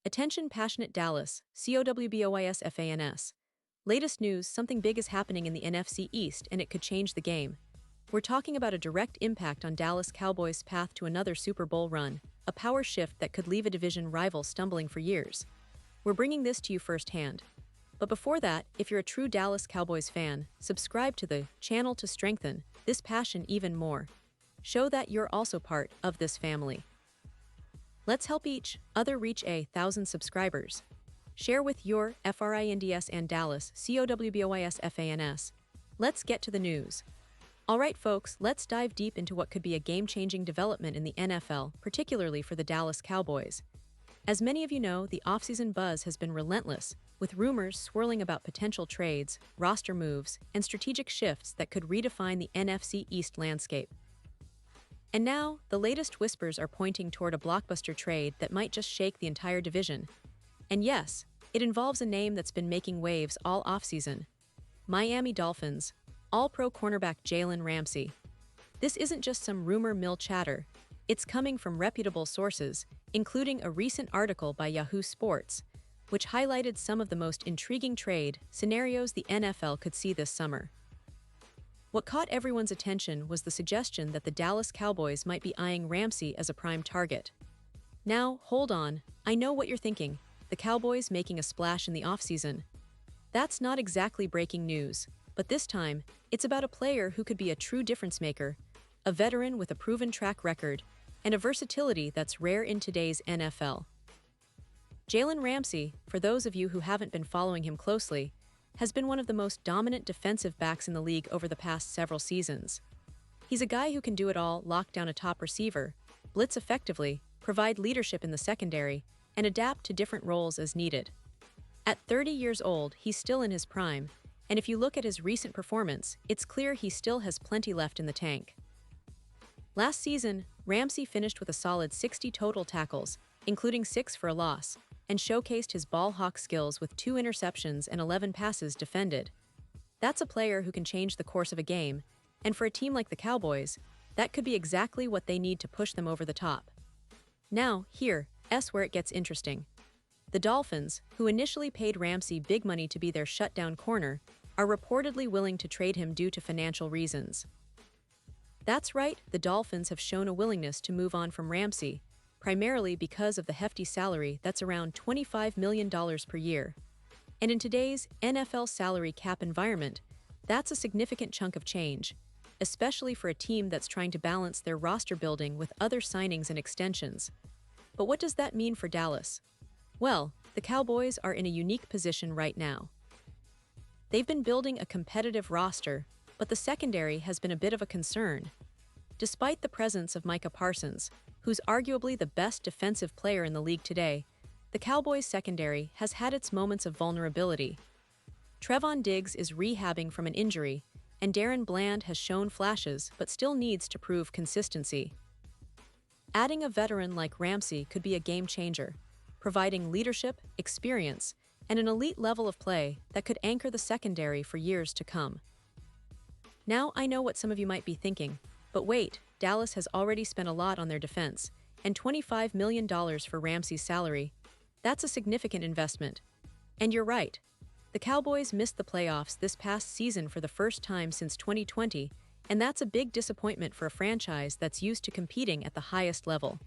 Attention passionate Dallas, COWBOYS. Latest news, something big is happening in the NFC East and it could change the game. We're talking about a direct impact on Dallas Cowboys' path to another Super Bowl run, a power shift that could leave a division rival stumbling for years. We're bringing this to you firsthand. But before that, if you're a true Dallas Cowboys fan, subscribe to the channel to strengthen this passion even more. Show that you're also part of this family. Let's help each other reach 1,000 subscribers. Share with your friends and Dallas COWBOYS. Let's get to the news. Alright folks, let's dive deep into what could be a game-changing development in the NFL, particularly for the Dallas Cowboys. As many of you know, the offseason buzz has been relentless, with rumors swirling about potential trades, roster moves, and strategic shifts that could redefine the NFC East landscape. And now, the latest whispers are pointing toward a blockbuster trade that might just shake the entire division. And yes, it involves a name that's been making waves all offseason: Miami Dolphins, All-Pro cornerback Jalen Ramsey. This isn't just some rumor mill chatter. It's coming from reputable sources, including a recent article by Yahoo Sports, which highlighted some of the most intriguing trade scenarios the NFL could see this summer. What caught everyone's attention was the suggestion that the Dallas Cowboys might be eyeing Ramsey as a prime target. Now, hold on, I know what you're thinking: the Cowboys making a splash in the offseason. That's not exactly breaking news, but this time, it's about a player who could be a true difference maker, a veteran with a proven track record, and a versatility that's rare in today's NFL. Jalen Ramsey, for those of you who haven't been following him closely, has been one of the most dominant defensive backs in the league over the past several seasons. He's a guy who can do it all: lock down a top receiver, blitz effectively, provide leadership in the secondary, and adapt to different roles as needed. At 30 years old, he's still in his prime, and if you look at his recent performance, it's clear he still has plenty left in the tank. Last season, Ramsey finished with a solid 60 total tackles, including 6 for a loss, and showcased his ball hawk skills with 2 interceptions and 11 passes defended. That's a player who can change the course of a game, and for a team like the Cowboys, that could be exactly what they need to push them over the top. Now, here's where it gets interesting. The Dolphins, who initially paid Ramsey big money to be their shutdown corner, are reportedly willing to trade him due to financial reasons. That's right, the Dolphins have shown a willingness to move on from Ramsey, primarily because of the hefty salary that's around $25 million per year. And in today's NFL salary cap environment, that's a significant chunk of change, especially for a team that's trying to balance their roster building with other signings and extensions. But what does that mean for Dallas? Well, the Cowboys are in a unique position right now. They've been building a competitive roster, but the secondary has been a bit of a concern. Despite the presence of Micah Parsons, who's arguably the best defensive player in the league today, the Cowboys' secondary has had its moments of vulnerability. Trevon Diggs is rehabbing from an injury, and Darren Bland has shown flashes but still needs to prove consistency. Adding a veteran like Ramsey could be a game-changer, providing leadership, experience, and an elite level of play that could anchor the secondary for years to come. Now I know what some of you might be thinking, but wait, Dallas has already spent a lot on their defense, and $25 million for Ramsey's salary. That's a significant investment. And you're right. The Cowboys missed the playoffs this past season for the first time since 2020, and that's a big disappointment for a franchise that's used to competing at the highest level.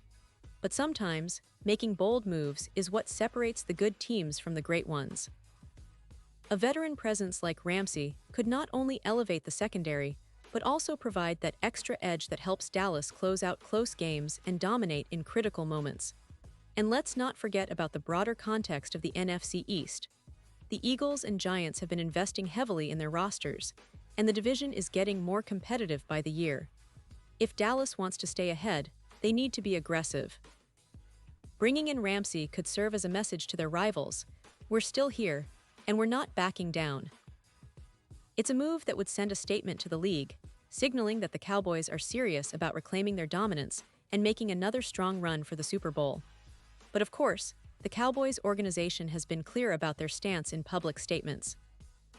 But sometimes, making bold moves is what separates the good teams from the great ones. A veteran presence like Ramsey could not only elevate the secondary, but also provide that extra edge that helps Dallas close out close games and dominate in critical moments. And let's not forget about the broader context of the NFC East. The Eagles and Giants have been investing heavily in their rosters, and the division is getting more competitive by the year. If Dallas wants to stay ahead, they need to be aggressive. Bringing in Ramsey could serve as a message to their rivals: we're still here, and we're not backing down. It's a move that would send a statement to the league, signaling that the Cowboys are serious about reclaiming their dominance and making another strong run for the Super Bowl. But of course, the Cowboys organization has been clear about their stance in public statements.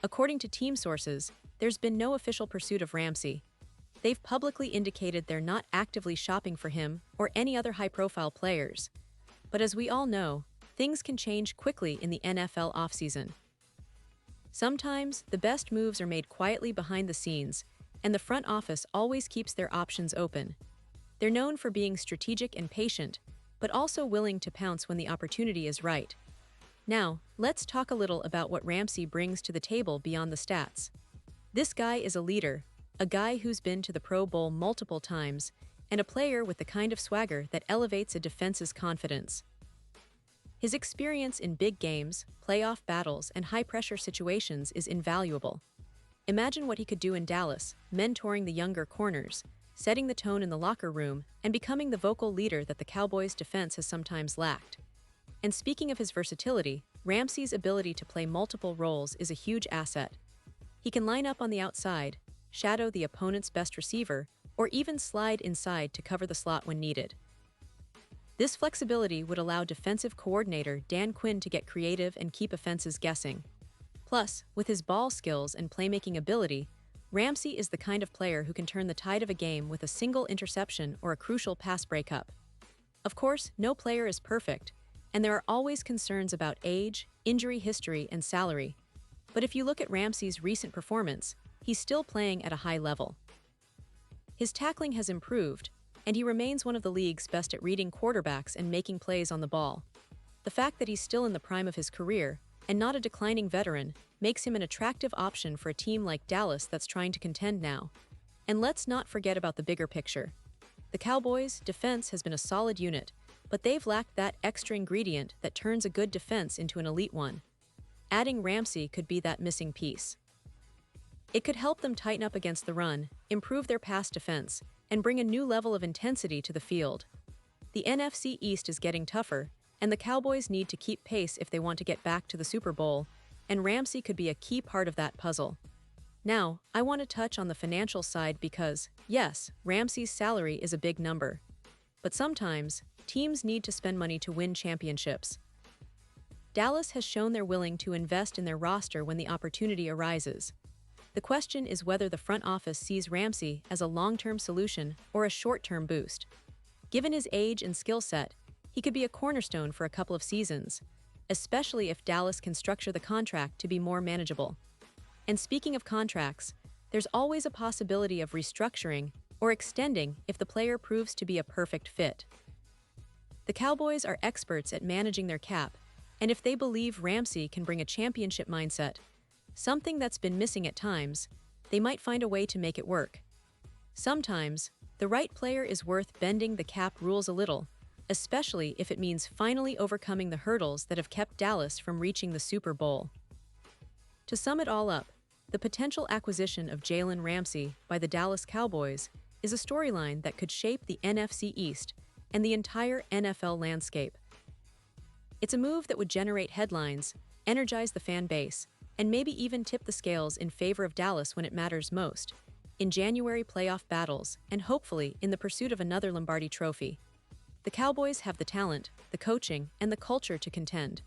According to team sources, there's been no official pursuit of Ramsey. They've publicly indicated they're not actively shopping for him or any other high-profile players. But as we all know, things can change quickly in the NFL offseason. Sometimes, the best moves are made quietly behind the scenes, and the front office always keeps their options open. They're known for being strategic and patient, but also willing to pounce when the opportunity is right. Now, let's talk a little about what Ramsey brings to the table beyond the stats. This guy is a leader, a guy who's been to the Pro Bowl multiple times, and a player with the kind of swagger that elevates a defense's confidence. His experience in big games, playoff battles, and high-pressure situations is invaluable. Imagine what he could do in Dallas, mentoring the younger corners, setting the tone in the locker room, and becoming the vocal leader that the Cowboys' defense has sometimes lacked. And speaking of his versatility, Ramsey's ability to play multiple roles is a huge asset. He can line up on the outside, shadow the opponent's best receiver, or even slide inside to cover the slot when needed. This flexibility would allow defensive coordinator Dan Quinn to get creative and keep offenses guessing. Plus, with his ball skills and playmaking ability, Ramsey is the kind of player who can turn the tide of a game with a single interception or a crucial pass breakup. Of course, no player is perfect, and there are always concerns about age, injury history, and salary. But if you look at Ramsey's recent performance, he's still playing at a high level. His tackling has improved, and he remains one of the league's best at reading quarterbacks and making plays on the ball. The fact that he's still in the prime of his career, and not a declining veteran, makes him an attractive option for a team like Dallas that's trying to contend now. And let's not forget about the bigger picture. The Cowboys' defense has been a solid unit, but they've lacked that extra ingredient that turns a good defense into an elite one. Adding Ramsey could be that missing piece. It could help them tighten up against the run, improve their pass defense, and bring a new level of intensity to the field. The NFC East is getting tougher, and the Cowboys need to keep pace if they want to get back to the Super Bowl, and Ramsey could be a key part of that puzzle. Now, I want to touch on the financial side because, yes, Ramsey's salary is a big number. But sometimes, teams need to spend money to win championships. Dallas has shown they're willing to invest in their roster when the opportunity arises. The question is whether the front office sees Ramsey as a long-term solution or a short-term boost. Given his age and skill set, he could be a cornerstone for a couple of seasons, especially if Dallas can structure the contract to be more manageable. And speaking of contracts, there's always a possibility of restructuring or extending if the player proves to be a perfect fit. The Cowboys are experts at managing their cap, and if they believe Ramsey can bring a championship mindset, something that's been missing at times, they might find a way to make it work. Sometimes, the right player is worth bending the cap rules a little, especially if it means finally overcoming the hurdles that have kept Dallas from reaching the Super Bowl. To sum it all up, the potential acquisition of Jalen Ramsey by the Dallas Cowboys is a storyline that could shape the NFC East and the entire NFL landscape. It's a move that would generate headlines, energize the fan base, and maybe even tip the scales in favor of Dallas when it matters most, in January playoff battles, and hopefully in the pursuit of another Lombardi trophy. The Cowboys have the talent, the coaching, and the culture to contend.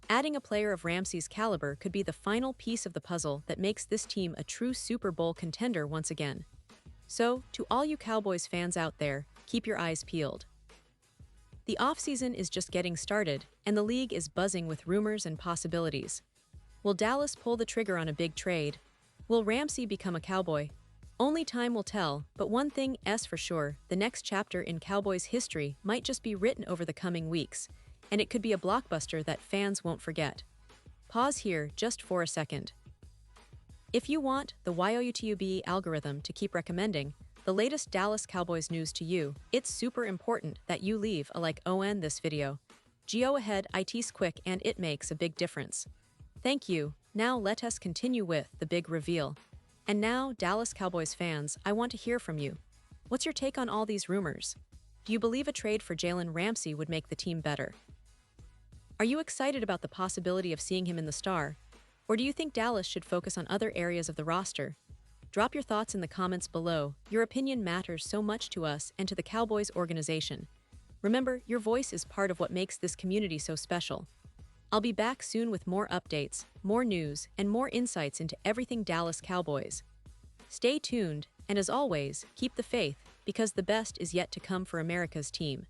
Adding a player of Ramsey's caliber could be the final piece of the puzzle that makes this team a true Super Bowl contender once again. So, to all you Cowboys fans out there, keep your eyes peeled. The offseason is just getting started, and the league is buzzing with rumors and possibilities. Will Dallas pull the trigger on a big trade? Will Ramsey become a Cowboy? Only time will tell, but one thing is for sure, the next chapter in Cowboys history might just be written over the coming weeks, and it could be a blockbuster that fans won't forget. Pause here just for a second. If you want the YouTube algorithm to keep recommending the latest Dallas Cowboys news to you, it's super important that you leave a like on this video. Go ahead, it's quick and it makes a big difference. Thank you. Now let us continue with the big reveal. And now, Dallas Cowboys fans, I want to hear from you. What's your take on all these rumors? Do you believe a trade for Jalen Ramsey would make the team better? Are you excited about the possibility of seeing him in the star? Or do you think Dallas should focus on other areas of the roster? Drop your thoughts in the comments below. Your opinion matters so much to us and to the Cowboys organization. Remember, your voice is part of what makes this community so special. I'll be back soon with more updates, more news, and more insights into everything Dallas Cowboys. Stay tuned, and as always, keep the faith, because the best is yet to come for America's team.